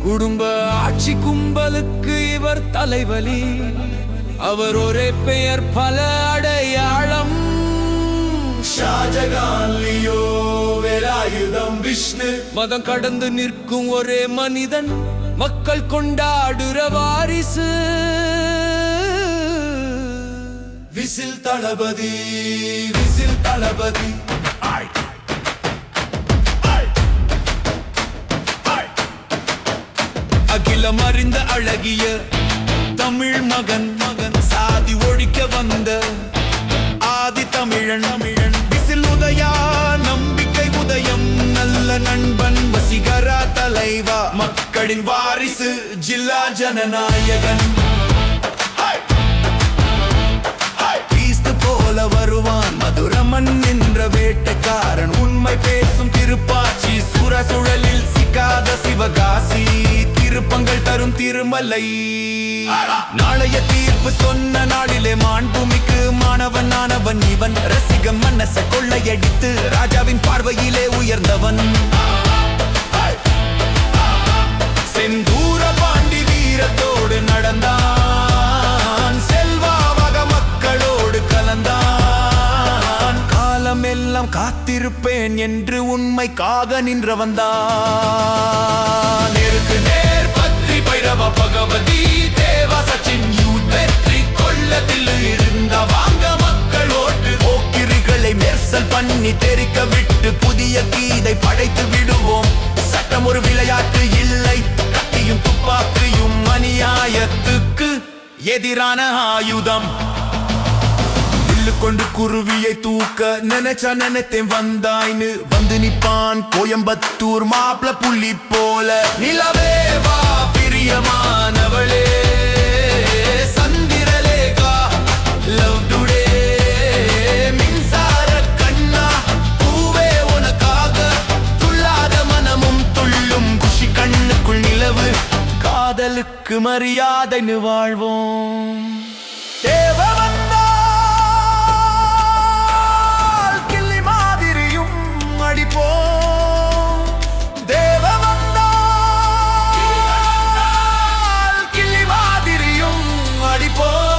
குடும்ப ஆட்சி கும்பலுக்கு இவர் தலைவலி. அவர் ஒரே பெயர் பல அடையாளம். ஷாஜகான், லியோ, வேலாயுதம், விஷ்ணு. மதம் கடந்து நிற்கும் ஒரே மனிதன், மக்கள் கொண்டாடுற வாரிசு. விசில் தளபதி, விசில் தளபதி. அகிலம் அறிந்த அழகிய தமிழ் மகன், சாதி ஒழிக்க வந்த ஆதி தமிழன். விசில் உதயா, நம்பிக்கை உதயம், நல்ல நண்பன், வசீகரா தலைவா, மக்களின் வாரிசு, ஜில்லா ஜனநாயகன். போல வருவான் மதுரமன் என்ற வேட்டைக்காரன், உண்மை பேசும் திருப்பாச்சி, சுரசுழலில் சிக்காத சிவகாசி, திருப்பங்கள் தரும் திருமலை. நாளைய தீர்ப்பு சொன்ன நாளிலே மாண்புமிக்கு மாணவன் ஆனவன் இவன். ரசிகம் மனச கொள்ளையடித்து ராஜாவின் பார்வையிலே உயர்ந்தவன். செந்தூர பாண்டி வீரத்தோடு நடந்தான், செல்வாவக மக்களோடு கலந்தான். காலமெல்லாம் காத்திருப்பேன் என்று உண்மைக்காக நின்றவன்தான். நேருக்கு நேர் பத்ரி பைரவ பகவதி தேவா சச்சின் யூத் வெற்றி கொள்ளத்தில் இருந்த வாங்க மக்கள் ஓட்டு. போக்கிரிகளை மெர்சல் பண்ணி தெரிக்க விட்டு புதிய கீதை படைத்து விடுவோம். சட்டம் ஒரு விளையாட்டு இல்லை, கத்தியும் துப்பாக்கியும் அநியாயத்துக்கு எதிரான ஆயுதம். கொண்டு குருவியை தூக்க நினைச்சா நினைத்தேன் வந்தாய்னு வந்து நிப்பான் கோயம்பத்தூர் மாப்ள புள்ளி போல. நிலவே வா பிரியமானவளே, சந்திரலேகா லவ் டுடே. மின்சார கண்ணா பூவே உனக்காக, துள்ளாத மனமும் துள்ளும் குஷி கண்ணுக்குள் நிலவு. காதலுக்கு மரியாதைன்னு வாழ்வோம். தேவ வந்தா தேவ வந்தால் கிள்ளி மாதிரியும் அடிப்போம்.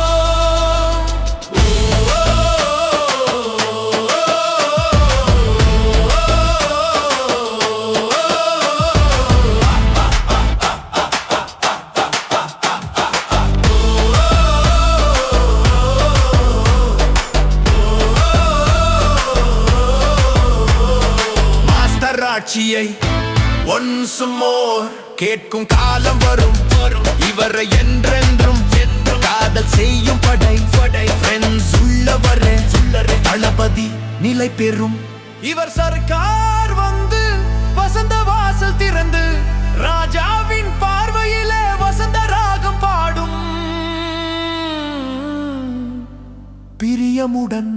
ஆட்சியை ஒன்ஸ் மோர் கேட்கும் காலம் வரும். இவரை என்றென்றும் காதல் செய்யும் படை ஃப்ரெண்ட்ஸ் உள்ளவரே தளபதி நிலை பெறும். இவர் சர்க்கார் வந்து வசந்த வாசல் திறந்து ராஜாவின் பார்வையிலே வசந்த ராகம் பாடும். பிரியமுடன்